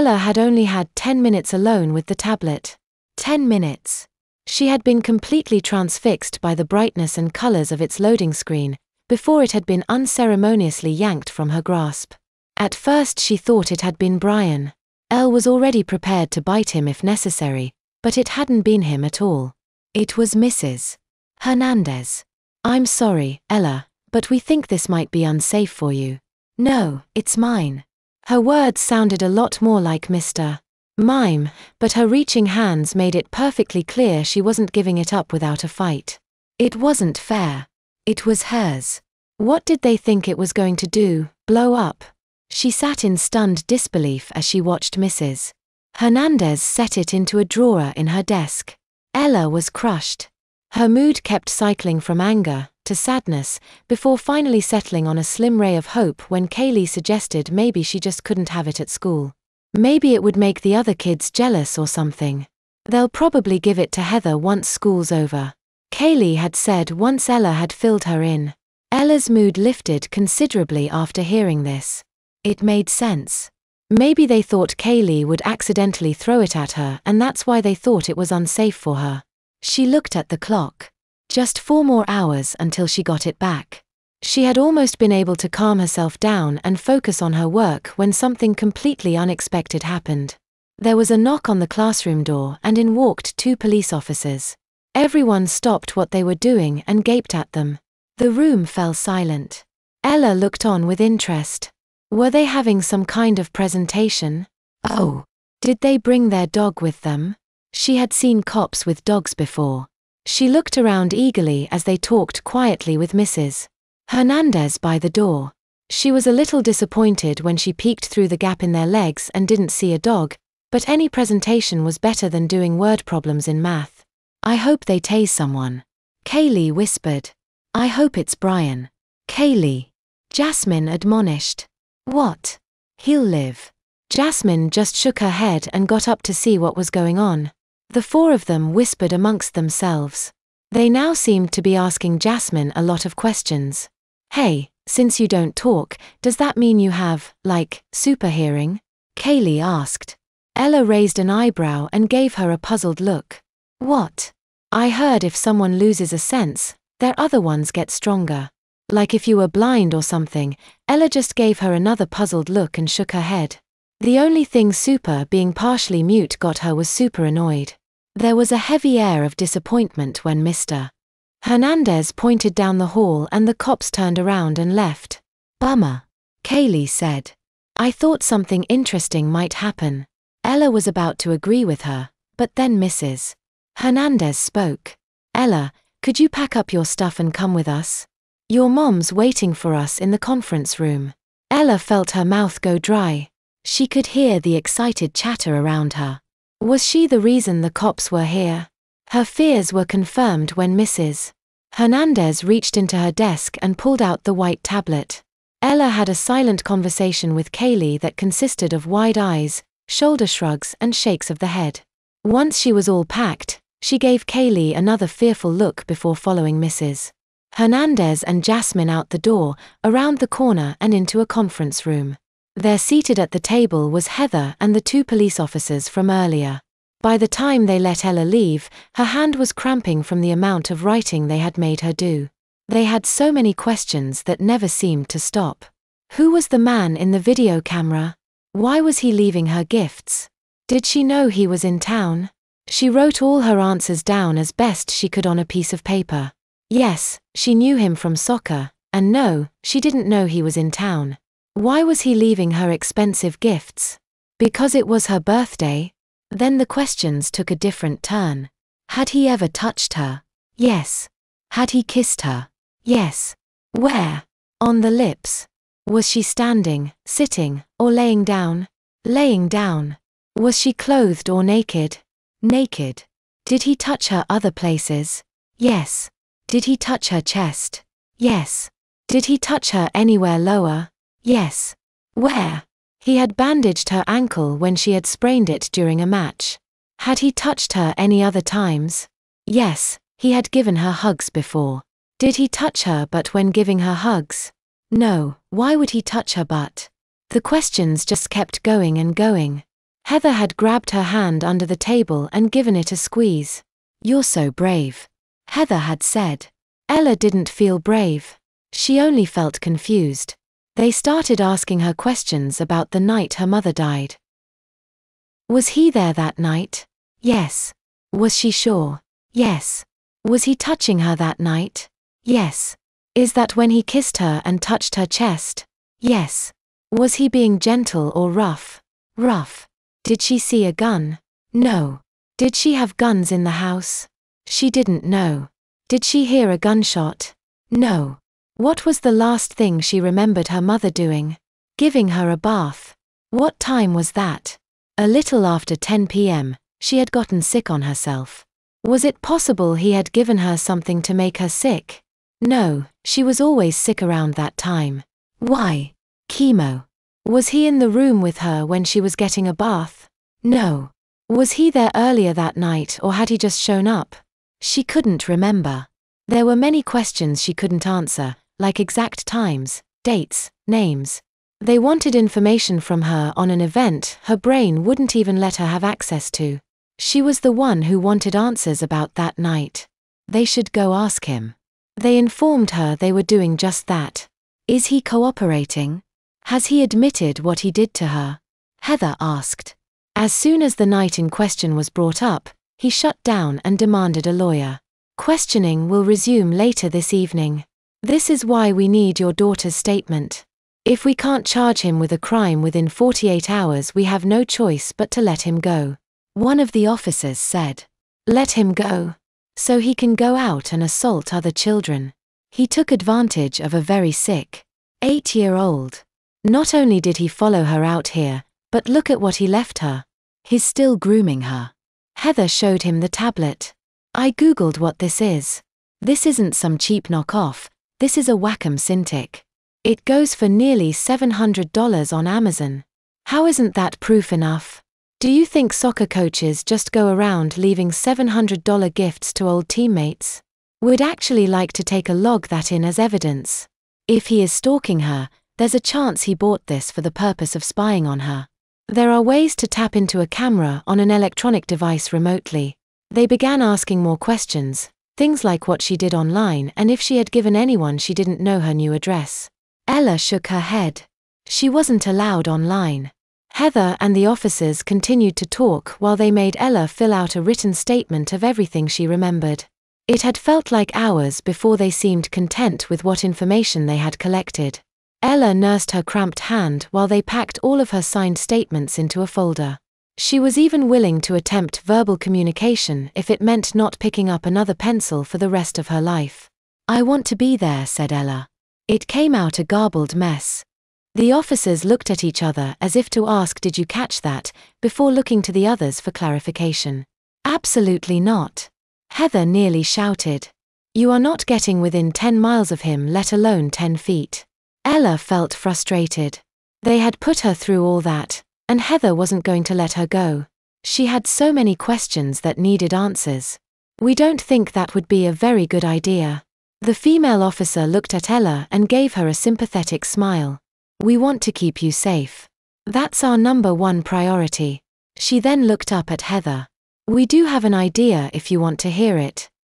Ella had only had 10 minutes alone with the tablet. 10 minutes. She had been completely transfixed by the brightness and colors of its loading screen, before it had been unceremoniously yanked from her grasp. At first she thought it had been Brian. Elle was already prepared to bite him if necessary, but it hadn't been him at all. It was Mrs. Hernandez. "I'm sorry, Ella, but we think this might be unsafe for you." "No, it's mine." Her words sounded a lot more like Mr. Mime, but her reaching hands made it perfectly clear she wasn't giving it up without a fight. It wasn't fair. It was hers. What did they think it was going to do, blow up? She sat in stunned disbelief as she watched Mrs. Hernandez set it into a drawer in her desk. Ella was crushed. Her mood kept cycling from anger to sadness, before finally settling on a slim ray of hope when Kaylee suggested maybe she just couldn't have it at school. Maybe it would make the other kids jealous or something. They'll probably give it to Heather once school's over. Kaylee had said once Ella had filled her in. Ella's mood lifted considerably after hearing this. It made sense. Maybe they thought Kaylee would accidentally throw it at her and that's why they thought it was unsafe for her. She looked at the clock. Just 4 more hours until she got it back. She had almost been able to calm herself down and focus on her work when something completely unexpected happened. There was a knock on the classroom door and in walked 2 police officers. Everyone stopped what they were doing and gaped at them. The room fell silent. Ella looked on with interest. Were they having some kind of presentation? Oh, did they bring their dog with them? She had seen cops with dogs before. She looked around eagerly as they talked quietly with Mrs. Hernandez by the door. She was a little disappointed when she peeked through the gap in their legs and didn't see a dog, but any presentation was better than doing word problems in math. "I hope they tase someone," Kaylee whispered. "I hope it's Brian." "Kaylee," Jasmine admonished. "What? He'll live." Jasmine just shook her head and got up to see what was going on. The 4 of them whispered amongst themselves. They now seemed to be asking Jasmine a lot of questions. "Hey, since you don't talk, does that mean you have, like, super hearing?" Kaylee asked. Ella raised an eyebrow and gave her a puzzled look. "What?" "I heard if someone loses a sense, their other ones get stronger. Like if you were blind or something." Ella just gave her another puzzled look and shook her head. The only thing Super being partially mute got her was super annoyed. There was a heavy air of disappointment when Mr. Hernandez pointed down the hall and the cops turned around and left. "Bummer," Kaylee said. "I thought something interesting might happen." Ella was about to agree with her, but then Mrs. Hernandez spoke. "Ella, could you pack up your stuff and come with us? Your mom's waiting for us in the conference room." Ella felt her mouth go dry. She could hear the excited chatter around her. Was she the reason the cops were here? Her fears were confirmed when Mrs. Hernandez reached into her desk and pulled out the white tablet. Ella had a silent conversation with Kaylee that consisted of wide eyes, shoulder shrugs and shakes of the head. Once she was all packed, she gave Kaylee another fearful look before following Mrs. Hernandez and Jasmine out the door, around the corner and into a conference room. There seated at the table was Heather and the 2 police officers from earlier. By the time they let Ella leave, her hand was cramping from the amount of writing they had made her do. They had so many questions that never seemed to stop. Who was the man in the video camera? Why was he leaving her gifts? Did she know he was in town? She wrote all her answers down as best she could on a piece of paper. Yes, she knew him from soccer, and no, she didn't know he was in town. Why was he leaving her expensive gifts? Because it was her birthday? Then the questions took a different turn. Had he ever touched her? Yes. Had he kissed her? Yes. Where? On the lips. Was she standing, sitting, or laying down? Laying down. Was she clothed or naked? Naked. Did he touch her other places? Yes. Did he touch her chest? Yes. Did he touch her anywhere lower? Yes. Where? He had bandaged her ankle when she had sprained it during a match. Had he touched her any other times? Yes, he had given her hugs before. Did he touch her but when giving her hugs? No, why would he touch her but? The questions just kept going and going. Heather had grabbed her hand under the table and given it a squeeze. "You're so brave," Heather had said. Ella didn't feel brave. She only felt confused. They started asking her questions about the night her mother died. Was he there that night? Yes. Was she sure? Yes. Was he touching her that night? Yes. Is that when he kissed her and touched her chest? Yes. Was he being gentle or rough? Rough. Did she see a gun? No. Did she have guns in the house? She didn't know. Did she hear a gunshot? No. What was the last thing she remembered her mother doing? Giving her a bath. What time was that? A little after 10 p.m., she had gotten sick on herself. Was it possible he had given her something to make her sick? No, she was always sick around that time. Why? Chemo. Was he in the room with her when she was getting a bath? No. Was he there earlier that night or had he just shown up? She couldn't remember. There were many questions she couldn't answer, like exact times, dates, names. They wanted information from her on an event her brain wouldn't even let her have access to. She was the one who wanted answers about that night. They should go ask him. They informed her they were doing just that. Is he cooperating? Has he admitted what he did to her? Heather asked. As soon as the night in question was brought up, he shut down and demanded a lawyer. Questioning will resume later this evening. This is why we need your daughter's statement. If we can't charge him with a crime within 48 hours, we have no choice but to let him go. One of the officers said. Let him go. So he can go out and assault other children. He took advantage of a very sick 8-year-old. Not only did he follow her out here, but look at what he left her. He's still grooming her. Heather showed him the tablet. I googled what this is. This isn't some cheap knockoff, this is a Wacom Cintiq. It goes for nearly $700 on Amazon. How isn't that proof enough? Do you think soccer coaches just go around leaving $700 gifts to old teammates? We'd actually like to take a log that in as evidence. If he is stalking her, there's a chance he bought this for the purpose of spying on her. There are ways to tap into a camera on an electronic device remotely. They began asking more questions, things like what she did online and if she had given anyone she didn't know her new address. Ella shook her head. She wasn't allowed online. Heather and the officers continued to talk while they made Ella fill out a written statement of everything she remembered. It had felt like hours before they seemed content with what information they had collected. Ella nursed her cramped hand while they packed all of her signed statements into a folder. She was even willing to attempt verbal communication if it meant not picking up another pencil for the rest of her life. I want to be there, said Ella. It came out a garbled mess. The officers looked at each other as if to ask, did you catch that, before looking to the others for clarification. Absolutely not. Heather nearly shouted. You are not getting within 10 miles of him, let alone 10 feet. Ella felt frustrated. They had put her through all that, and Heather wasn't going to let her go. She had so many questions that needed answers. We don't think that would be a very good idea. The female officer looked at Ella and gave her a sympathetic smile. We want to keep you safe. That's our #1 priority. She then looked up at Heather. We do have an idea if you want to hear it.